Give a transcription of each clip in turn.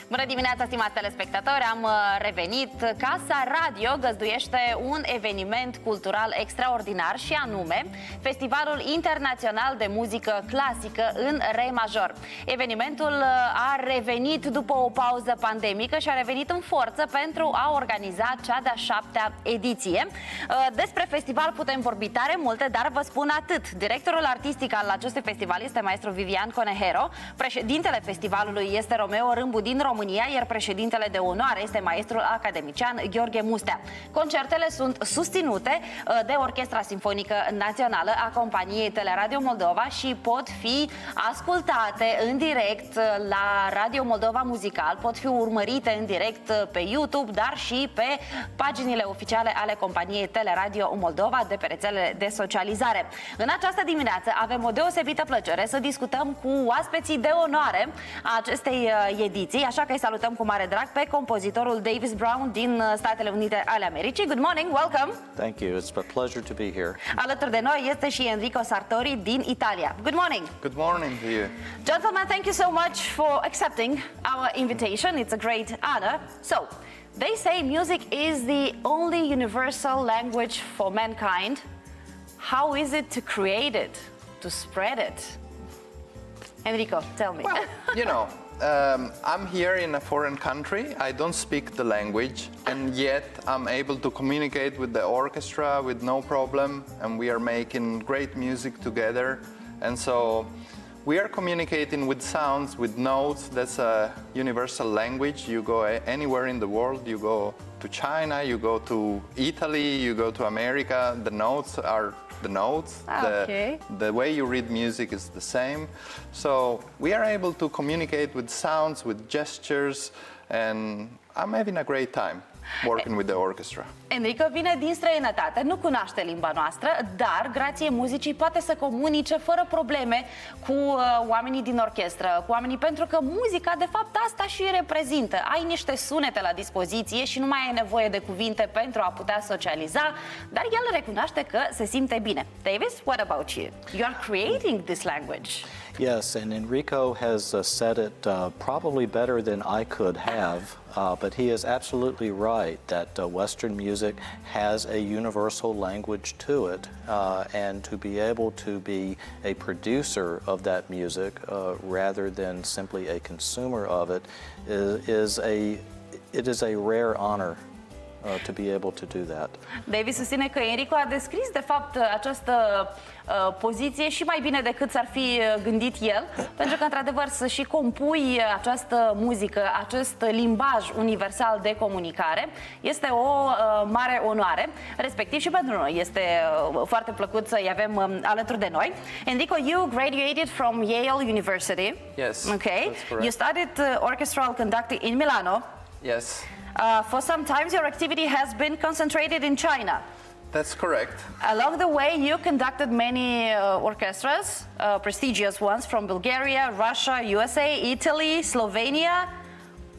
Bună dimineața, stimați telespectatori! Am revenit. Casa Radio găzduiește un eveniment cultural extraordinar și anume Festivalul Internațional de Muzică Clasică în Re major. Evenimentul a revenit după o pauză pandemică și a revenit în forță pentru a organiza cea de-a 7-a ediție. Despre festival putem vorbi tare multe, dar vă spun atât. Directorul artistic al acestui festival este maestru Vivian Conejero, președintele festivalului este Romeo Râmbu din România, iar președintele de onoare este maestrul academician Gheorghe Mustea. Concertele sunt susținute de Orchestra Simfonică Națională a companiei Teleradio Moldova și pot fi ascultate în direct la Radio Moldova Muzical, pot fi urmărite în direct pe YouTube, dar și pe paginile oficiale ale companiei Teleradio Moldova de pe rețelele de socializare. În această dimineață avem o deosebită plăcere să discutăm cu oaspeții de onoare a acestei ediții, așa că îi salutăm cu mare drag pe compozitorul Davis Brown din Statele Unite ale Americii. Good morning, welcome! Thank you, it's a pleasure to be here. Alături de noi este și Enrico Sartori din Italia. Good morning! Good morning to you. Gentlemen, thank you so much for accepting our invitation. It's a great honor. So, they say music is the only universal language for mankind. How is it to create it, to spread it? Enrico, tell me. Well, you know, I'm here in a foreign country. I don't speak the language, and yet I'm able to communicate with the orchestra with no problem, and we are making great music together. And so we are communicating with sounds, with notes. That's a universal language. You go anywhere in the world, you go to China, you go to Italy, you go to America, the notes are the notes. Okay. The way you read music is the same. So we are able to communicate with sounds, with gestures, and I'm having a great time working with the orchestra. Enrico vine din străinătate, nu cunoaște limba noastră, dar grație muzicii poate să comunice fără probleme cu oamenii din orchestră, cu oamenii, pentru că muzica de fapt asta și reprezintă. Ai niște sunete la dispoziție și nu mai ai nevoie de cuvinte pentru a putea socializa, dar el recunoaște că se simte bine. Davis, what about you? You are creating this language. Yes, and Enrico has said it probably better than I could have, but he is absolutely right that Western music has a universal language to it, and to be able to be a producer of that music rather than simply a consumer of it is a rare honor. To be able to do that. Davis susține că Enrico a descris de fapt această poziție și mai bine decât s-ar fi gândit el, pentru că într-adevăr să și compui această muzică, acest limbaj universal de comunicare este o mare onoare, respectiv și pentru noi. Este foarte plăcut să-i avem alături de noi. Enrico, you graduated from Yale University. Yes, Okay. that's correct. You studied orchestral conducting in Milano. Yes, For some time, your activity has been concentrated in China. that's correct. Along the way, you conducted many orchestras, prestigious ones from Bulgaria, Russia, USA, Italy, Slovenia.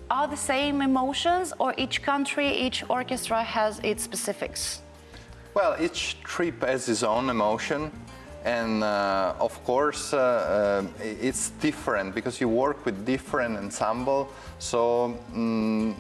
Are the same emotions, or each country, each orchestra has its specifics? Well, each trip has its own emotion, and of course it's different because you work with different ensemble, so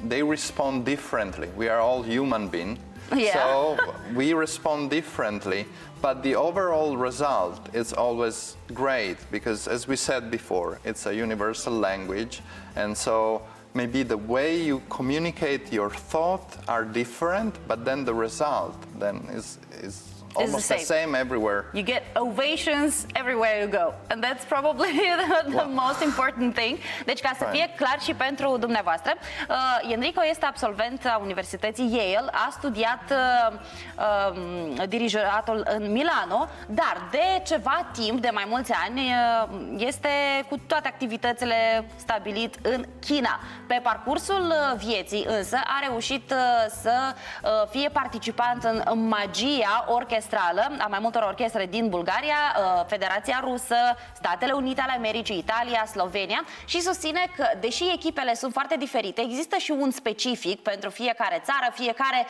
they respond differently. We are all human beings, Yeah. so we respond differently, but the overall result is always great because, as we said before, it's a universal language, and so maybe the way you communicate your thought are different, but then the result then is almost the same everywhere. You get ovations everywhere you go. And that's probably the most important thing. Deci, ca să fie clar și pentru dumneavoastră, Enrico este absolvent a Universității Yale, a studiat dirijoratul în Milano, dar de ceva timp, de mai mulți ani, este cu toate activitățile stabilit în China. Pe parcursul vieții, însă, a reușit să fie participant în magia orchestrală orchestrală a mai multor orchestre din Bulgaria, Federația Rusă, Statele Unite ale Americii, Italia, Slovenia și susține că, deși echipele sunt foarte diferite, există și un specific pentru fiecare țară, fiecare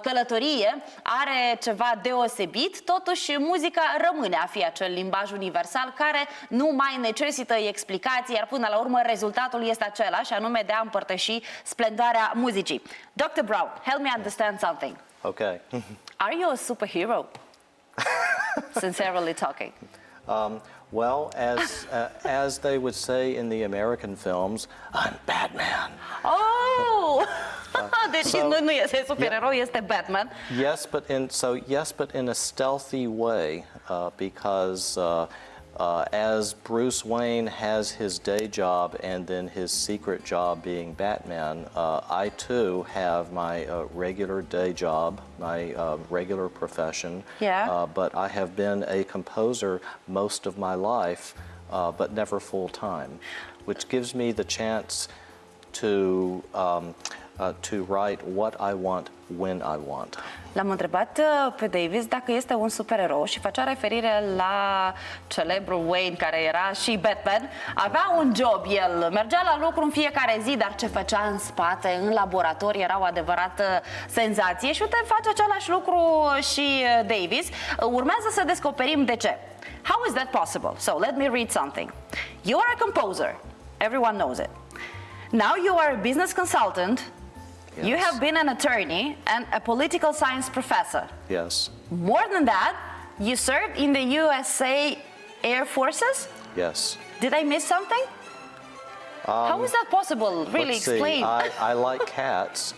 călătorie are ceva deosebit, totuși muzica rămâne a fi acel limbaj universal care nu mai necesită explicații, iar până la urmă rezultatul este același, anume de a împărtăși splendoarea muzicii. Dr. Brown, help me understand something. Okay. Are you a superhero? Sincerely talking. Well, as they would say in the American films, I'm Batman. Oh! Deci So- nu este supererou, este Batman. Yes, but in a stealthy way, because as Bruce Wayne has his day job and then his secret job being Batman, I too have my regular day job, my regular profession. Yeah. But I have been a composer most of my life, but never full time, which gives me the chance to write what I want when I want. L-am întrebat pe Davis dacă este un supererou și făcea referire la celebrul Wayne, care era și Batman. Avea un job, el mergea la lucru în fiecare zi, dar ce făcea în spate, în laborator, era o adevărată senzație. Și uite, face același lucru și Davis. Urmează să descoperim de ce. How is that possible? So, let me read something. You are a composer. Everyone knows it. Now you are a business consultant. You Yes. have been an attorney and a political science professor. Yes, More than that, you served in the USA Air Forces? yes. Did I miss something? How is that possible? Really Let's explain. see. I like cats.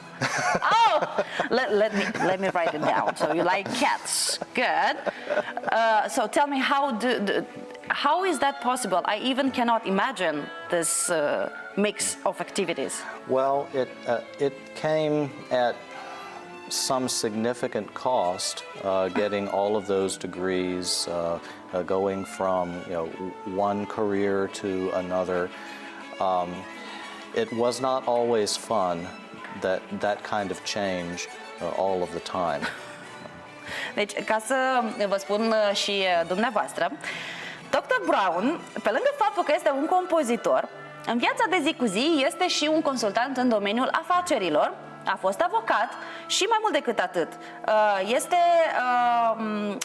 Oh, let me write it down. So you like cats? Good. So tell me, how is that possible? I even cannot imagine this mix of activities. Well, it came at some significant cost, getting all of those degrees, going from one career to another. It was not always fun. That kind of change all of the time. Deci, ca să vă spun și dumneavoastră, Dr. Brown, pe lângă faptul că este un compozitor, în viața de zi cu zi este și un consultant în domeniul afacerilor, a fost avocat și mai mult decât atât, este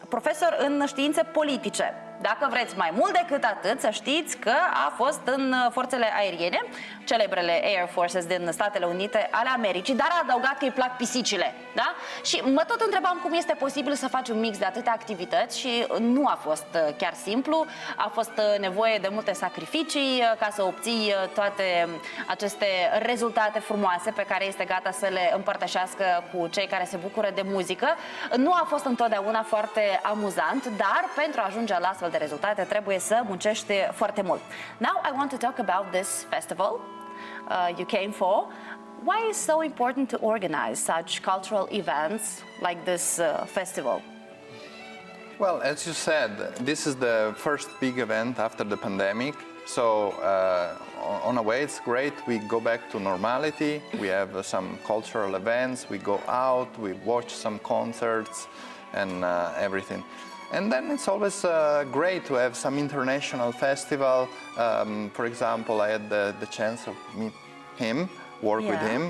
profesor în științe politice. Dacă vreți mai mult decât atât, să știți că a fost în forțele aeriene, celebrele Air Forces din Statele Unite ale Americii, dar a adăugat că îi plac pisicile, da? Și mă tot întrebam cum este posibil să faci un mix de atâtea activități și nu a fost chiar simplu, a fost nevoie de multe sacrificii ca să obții toate aceste rezultate frumoase pe care este gata să le împărtășească cu cei care se bucură de muzică. Nu a fost întotdeauna foarte amuzant, dar pentru a ajunge la astfel de rezultate trebuie să muncești foarte mult. Now I want to talk about this festival you came for. Why is it so important to organize such cultural events like this festival? Well, as you said, this is the first big event after the pandemic. So, on a way, it's great. We go back to normality. We have some cultural events. We go out. We watch some concerts and everything. And then it's always great to have some international festival. For example, I had the chance of meet him, work with him.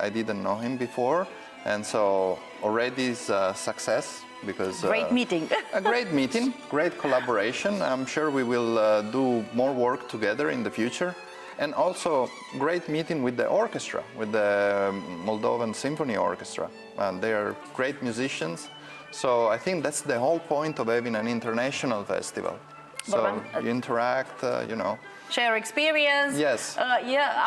I didn't know him before, and so already it's a success because Great meeting. a great meeting, great collaboration. I'm sure we will do more work together in the future. And also great meeting with the orchestra, with the Moldovan Symphony Orchestra. And they are great musicians. So I think that's the whole point of having an international festival. So you interact, Share experience. Yes.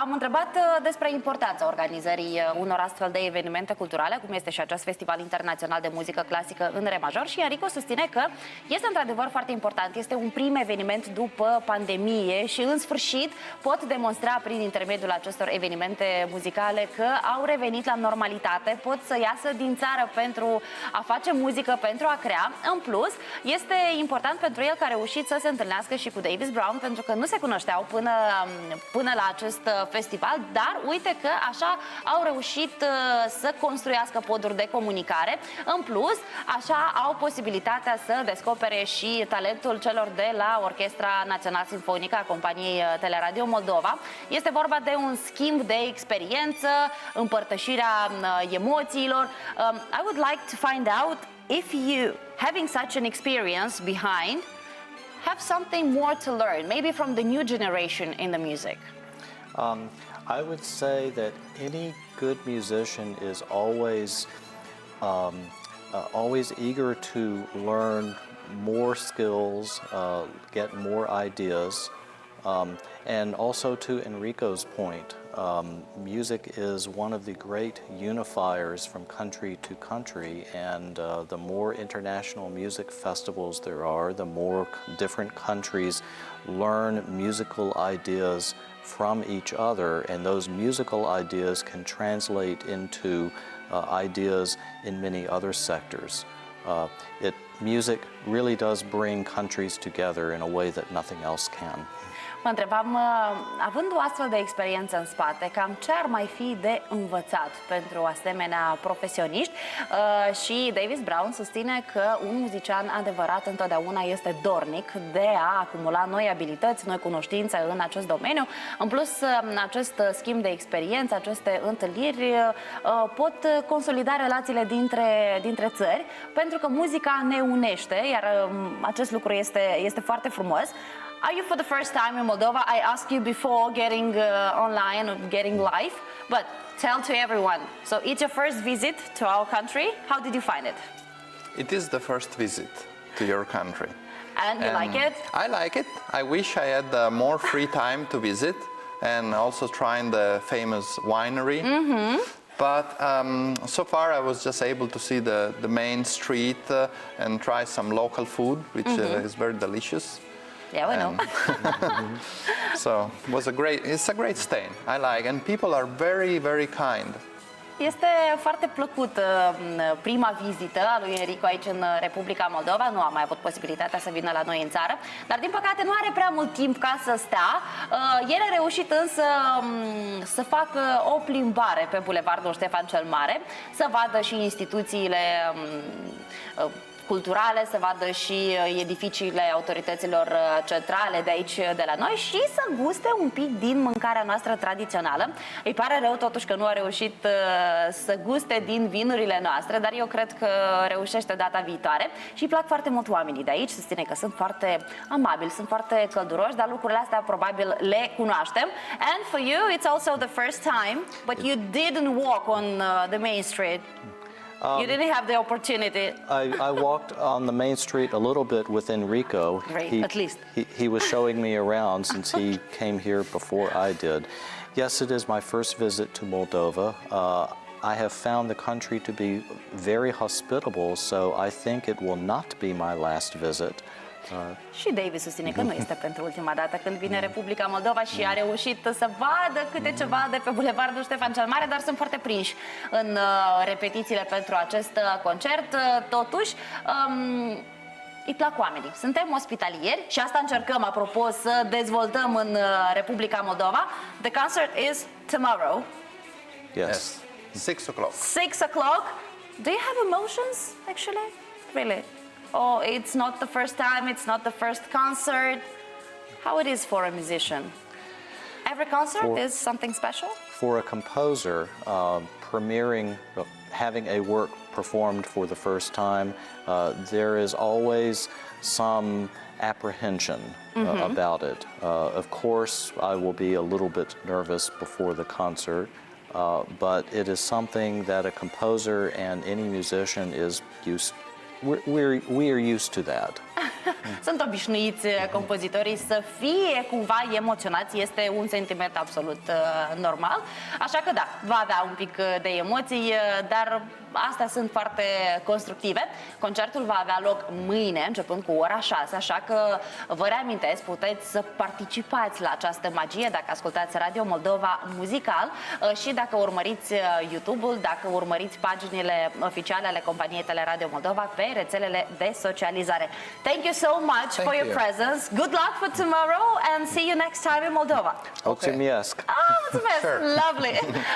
Am întrebat despre importanța organizării unor astfel de evenimente culturale, cum este și acest Festival Internațional de Muzică Clasică în re major, și Enrico susține că este într-adevăr foarte important. Este un prim eveniment după pandemie și în sfârșit pot demonstra prin intermediul acestor evenimente muzicale că au revenit la normalitate, pot să iasă din țară pentru a face muzică, pentru a crea. În plus, este important pentru el că a reușit să se întâlnească și cu Davis Brown, pentru că nu se cunoșteau aveau până la acest festival, dar uite că așa au reușit să construiască poduri de comunicare. În plus, așa au posibilitatea să descopere și talentul celor de la Orchestra Național Sinfonică a companiei Teleradio Moldova. Este vorba de un schimb de experiență, împărtășirea emoțiilor. I would like to find out if you, having such an experience behind, have something more to learn, maybe from the new generation in the music. I would say that any good musician is always eager to learn more skills, get more ideas, and also to Enrico's point, music is one of the great unifiers from country to country, and the more international music festivals there are, the more different countries learn musical ideas from each other, and those musical ideas can translate into ideas in many other sectors. Music really does bring countries together in a way that nothing else can. Mă întrebam, având o astfel de experiență în spate, cam ce ar mai fi de învățat pentru asemenea profesioniști? Și Davis Brown susține că un muzician adevărat întotdeauna este dornic de a acumula noi abilități, noi cunoștințe în acest domeniu. În plus, acest schimb de experiență, aceste întâlniri pot consolida relațiile dintre țări, pentru că muzica ne unește, iar acest lucru este foarte frumos. Are you for the first time in Moldova? I asked you before getting online or getting live, but tell to everyone. So it's your first visit to our country. How did you find it? It is the first visit to your country. And you like it? I like it. I wish I had more free time to visit and also trying the famous winery. But so far I was just able to see the main street and try some local food, which is very delicious. Yeah, we know. So it's a great stay. I like, and people are very, very kind. Este foarte plăcut prima vizită a lui Enrico aici în Republica Moldova. Nu a mai avut posibilitatea să vină la noi în țară, dar din păcate nu are prea mult timp ca să stea. El a reușit însă să facă o plimbare pe Bulevardul Ștefan cel Mare, să vadă și instituțiile culturale, să vadă și edificiile autorităților centrale de aici, de la noi, și să guste un pic din mâncarea noastră tradițională. Îi pare rău totuși că nu a reușit să guste din vinurile noastre, dar eu cred că reușește data viitoare. Și îi plac foarte mult oamenii de aici, susține că sunt foarte amabili, sunt foarte călduroși, dar lucrurile astea probabil le cunoaștem. And for you, it's also the first time, but you didn't walk on the main street. You didn't have the opportunity. I walked on the main street a little bit with Enrico. Great, at least. He was showing me around since he came here before I did. Yes, it is my first visit to Moldova. I have found the country to be very hospitable, so I think it will not be my last visit. Și David susține că nu este pentru ultima dată când vine Republica Moldova și a reușit să vadă câte ceva de pe Bulevardul Ștefan cel Mare, dar sunt foarte prinși în repetițiile pentru acest concert. Totuși, îi plac oamenii. Suntem ospitalieri și asta încercăm, apropo, să dezvoltăm în Republica Moldova. The concert is tomorrow. Yes. 6 o'clock. 6 o'clock. Do you have emotions, actually? Really? Oh, it's not the first time, it's not the first concert. How it is for a musician? Every concert is something special? For a composer, having a work performed for the first time, there is always some apprehension about it. Of course, I will be a little bit nervous before the concert, but it is something that a composer and any musician is used to. We are used to that. Sunt obișnuiți compozitorii să fie cumva emoționați, este un sentiment absolut normal. Așa că da, va avea un pic de emoții, dar astea sunt foarte constructive. Concertul va avea loc mâine, începând cu ora 6, așa că vă reamintesc, puteți să participați la această magie dacă ascultați Radio Moldova Muzical și dacă urmăriți YouTube-ul, dacă urmăriți paginile oficiale ale companiei Teleradio Moldova pe rețelele de socializare. Thank you so much for your presence. Good luck for tomorrow and see you next time in Moldova. Mulțumesc! Mulțumesc! Lovely!